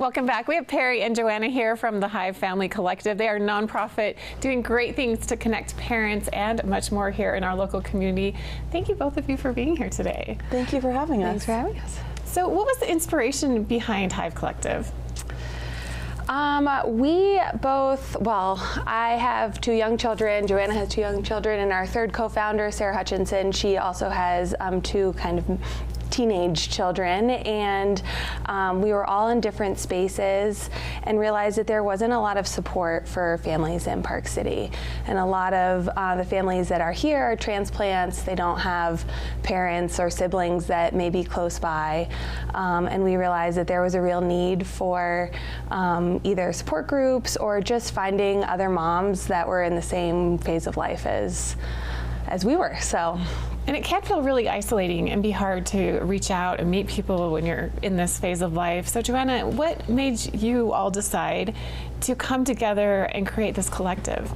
Welcome back. We have Perry and Joanna here from the Hive Family Collective. They are a nonprofit doing great things to connect parents and much more here in our local community. Thank you both of you for being here today. Thank you for having us. Thanks for having us. So what was the inspiration behind Hive Collective? I have 2 young children. Joanna has 2 young children, and our third co-founder, Sarah Hutchinson, she also has 2 kind of teenage children, and we were all in different spaces and realized that there wasn't a lot of support for families in Park City. And a lot of the families that are here are transplants. They don't have parents or siblings that may be close by. And we realized that there was a real need for either support groups or just finding other moms that were in the same phase of life as we were. And it can feel really isolating and be hard to reach out and meet people when you're in this phase of life. So Joanna, what made you all decide to come together and create this collective?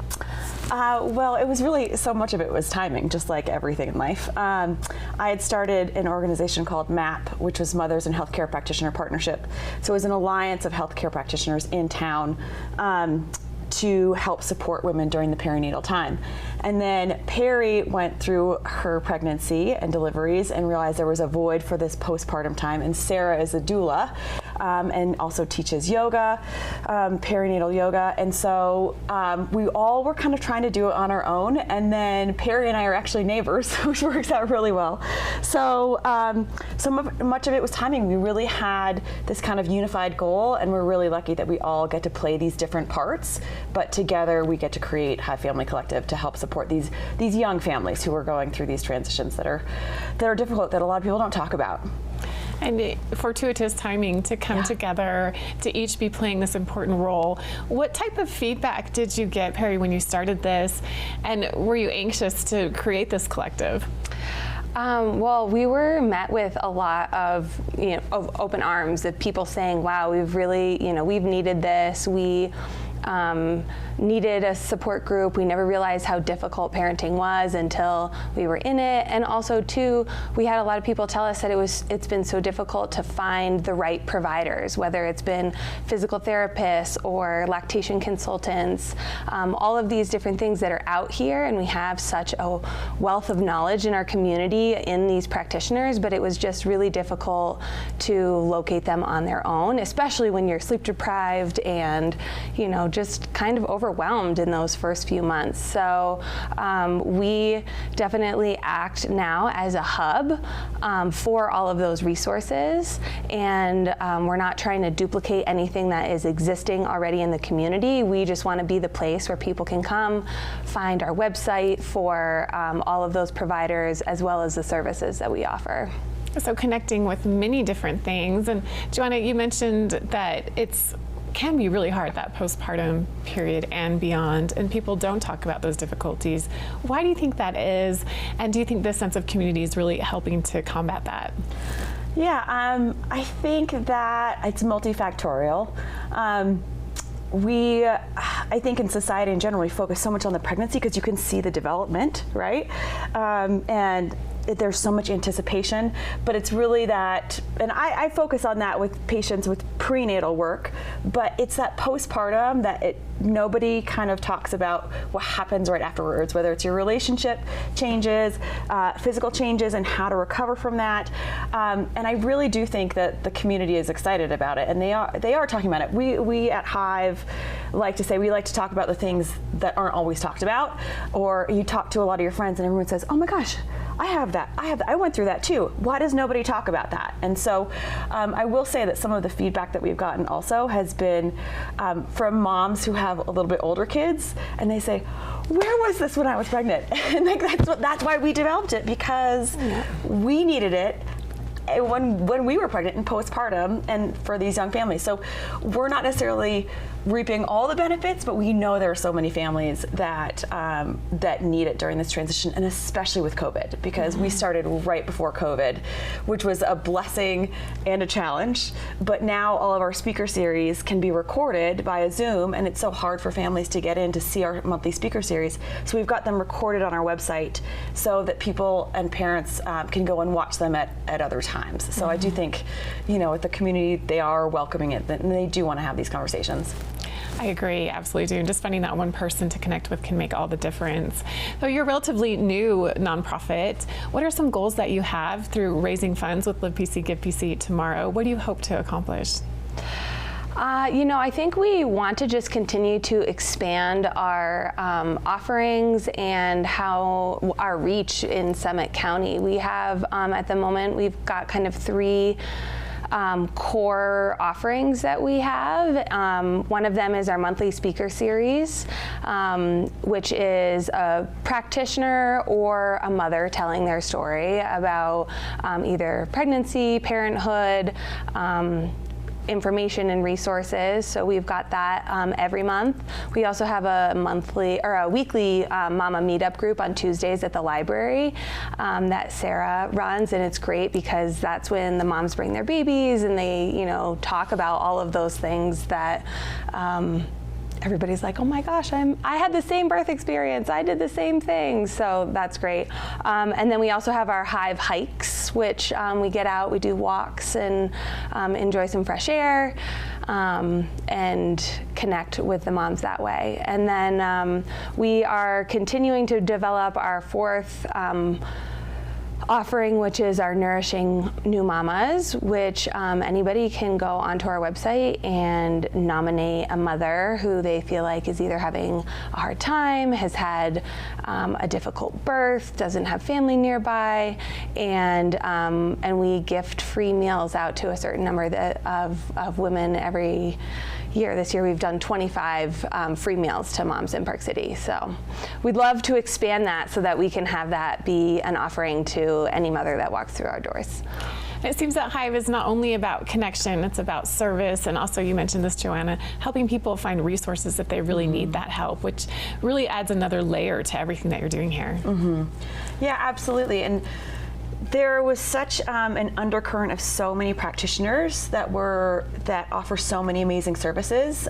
Well, it was really, so much of it was timing, just like everything in life. I had started an organization called MAP, which was Mothers and Healthcare Practitioner Partnership. So it was an alliance of healthcare practitioners in town to help support women during the perinatal time. And then Perry went through her pregnancy and deliveries and realized there was a void for this postpartum time. And Sarah is a doula and also teaches yoga, perinatal yoga. And so we all were kind of trying to do it on our own. And then Perry and I are actually neighbors, which works out really well. So much of it was timing. We really had this kind of unified goal, and we're really lucky that we all get to play these different parts, but together we get to create Hive Family Collective to help support these young families who are going through these transitions that are difficult, that a lot of people don't talk about. And fortuitous timing to come together, to each be playing this important role. What type of feedback did you get, Perry, when you started this? And were you anxious to create this collective? Well, we were met with a lot of open arms, of people saying, wow, we've really, we've needed this. We needed a support group. We never realized how difficult parenting was until we were in it. And also, too, we had a lot of people tell us that it's been so difficult to find the right providers, whether it's been physical therapists or lactation consultants, all of these different things that are out here, and we have such a wealth of knowledge in our community in these practitioners, but it was just really difficult to locate them on their own, especially when you're sleep deprived and, just kind of overwhelmed in those first few months. So we definitely act now as a hub for all of those resources, and we're not trying to duplicate anything that is existing already in the community. We just want to be the place where people can come, find our website for all of those providers as well as the services that we offer. So connecting with many different things. And Joanna, you mentioned that can be really hard, that postpartum period and beyond, and people don't talk about those difficulties. Why do you think that is? And do you think this sense of community is really helping to combat that? Yeah, I think that it's multifactorial. I think in society in general, we focus so much on the pregnancy because you can see the development, right? And there's so much anticipation, but it's really that, and I focus on that with patients with prenatal work, but it's that postpartum that nobody kind of talks about what happens right afterwards, whether it's your relationship changes, physical changes, and how to recover from that. And I really do think that the community is excited about it, and they are talking about it. We at Hive like to say we like to talk about the things that aren't always talked about, or you talk to a lot of your friends and everyone says, oh my gosh, I have that. I went through that too. Why does nobody talk about that? And so I will say that some of the feedback that we've gotten also has been from moms who have a little bit older kids, and they say, where was this when I was pregnant? And that's why we developed it, because we needed it when we were pregnant and postpartum and for these young families. So we're not necessarily reaping all the benefits, but we know there are so many families that that need it during this transition, and especially with COVID, because we started right before COVID, which was a blessing and a challenge. But now all of our speaker series can be recorded via Zoom, and it's so hard for families to get in to see our monthly speaker series. So we've got them recorded on our website so that people and parents can go and watch them at other times. So I do think, with the community, they are welcoming it, and they do want to have these conversations. I agree, absolutely do. And just finding that one person to connect with can make all the difference. So you're a relatively new nonprofit. What are some goals that you have through raising funds with Live PC, Give PC tomorrow? What do you hope to accomplish? I think we want to just continue to expand our offerings and how our reach in Summit County. We have, at the moment, we've got kind of 3 core offerings that we have. One of them is our monthly speaker series, which is a practitioner or a mother telling their story about either pregnancy, parenthood, information and resources. So we've got that every month. We also have a weekly Mama Meetup group on Tuesdays at the library that Sarah runs, and it's great because that's when the moms bring their babies and they, talk about all of those things that everybody's like, oh my gosh, I had the same birth experience. I did the same thing. So that's great. And then we also have our Hive Hikes, which we get out, we do walks and enjoy some fresh air and connect with the moms that way. And then we are continuing to develop our 4th offering, which is our Nourishing New Mamas, which anybody can go onto our website and nominate a mother who they feel like is either having a hard time, has had a difficult birth, doesn't have family nearby, and we gift free meals out to a certain number of women every year. This year we've done 25 free meals to moms in Park City. So we'd love to expand that so that we can have that be an offering to any mother that walks through our doors. It seems that Hive is not only about connection, it's about service, and also, you mentioned this, Joanna, helping people find resources if they really need that help, which really adds another layer to everything that you're doing here. Yeah, absolutely. And there was such an undercurrent of so many practitioners that offer so many amazing services,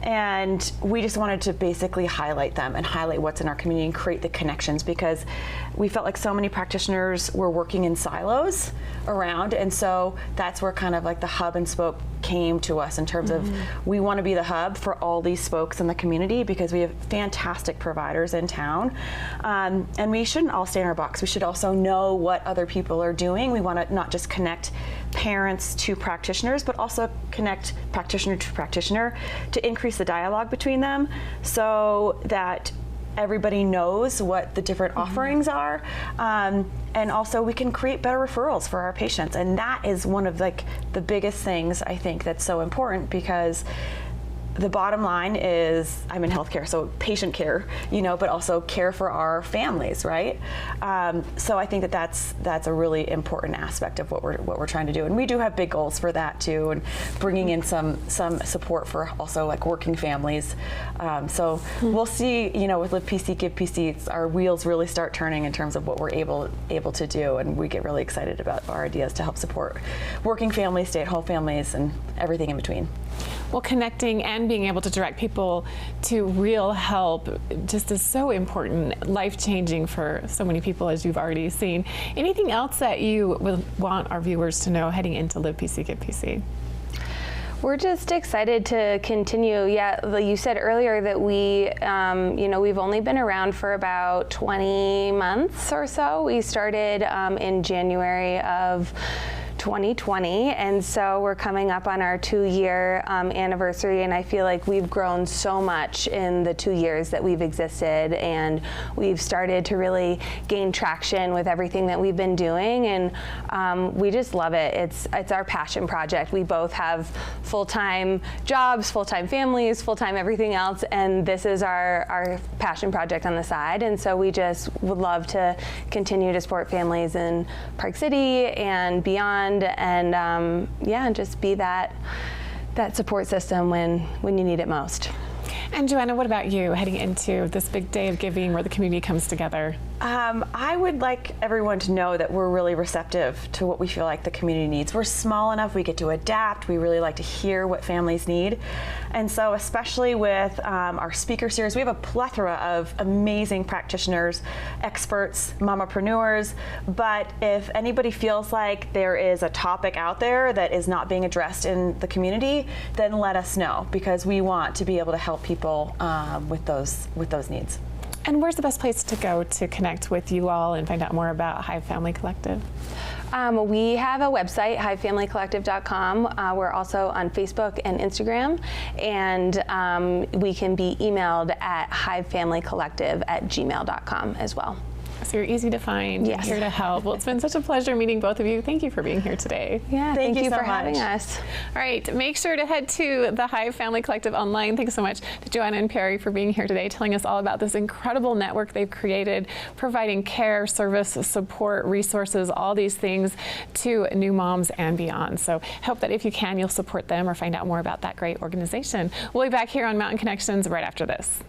and we just wanted to basically highlight them and highlight what's in our community and create the connections, because we felt like so many practitioners were working in silos around, and so that's where kind of like the hub and spoke came to us in terms of we want to be the hub for all these spokes in the community, because we have fantastic providers in town, and we shouldn't all stay in our box. We should also know what other people are doing. We want to not just connect parents to practitioners, but also connect practitioner to practitioner to increase the dialogue between them, so that everybody knows what the different offerings are, and also we can create better referrals for our patients. And that is one of the biggest things I think that's so important, because the bottom line is I'm in healthcare, so patient care, but also care for our families, right? So I think that's a really important aspect of what we're trying to do, and we do have big goals for that too, and bringing in some support for also working families. So we'll see, with Live PC, Give PC, our wheels really start turning in terms of what we're able to do, and we get really excited about our ideas to help support working families, stay-at-home families, and everything in between. Well, connecting and being able to direct people to real help just is so important, life-changing for so many people, as you've already seen. Anything else that you would want our viewers to know heading into Live PC, Give PC? We're just excited to continue. Yeah, you said earlier that we've only been around for about 20 months or so. We started in January of 2020, and so we're coming up on our 2-year anniversary, and I feel like we've grown so much in the 2 years that we've existed, and we've started to really gain traction with everything that we've been doing, and we just love it. It's our passion project. We both have full-time jobs, full-time families, full-time everything else, and this is our passion project on the side, and so we just would love to continue to support families in Park City and beyond, and just be that that support system when you need it most. And Joanna, what about you heading into this big day of giving where the community comes together? I would like everyone to know that we're really receptive to what we feel like the community needs. We're small enough, we get to adapt. We really like to hear what families need. And so especially with our speaker series, we have a plethora of amazing practitioners, experts, mamapreneurs. But if anybody feels like there is a topic out there that is not being addressed in the community, then let us know, because we want to be able to help people with those needs. And where's the best place to go to connect with you all and find out more about Hive Family Collective? We have a website, hivefamilycollective.com. We're also on Facebook and Instagram, and we can be emailed at hivefamilycollective@gmail.com as well. So you're easy to find. Yes. Here to help. Well, it's been such a pleasure meeting both of you. Thank you for being here today. Yeah, thank you so for much. having us. All right, make sure to head to the Hive Family Collective online. Thanks so much to Joanna and Perry for being here today, telling us all about this incredible network they've created, providing care, service, support, resources, all these things to new moms and beyond. So hope that if you can, you'll support them or find out more about that great organization. We'll be back here on Mountain Connections right after this.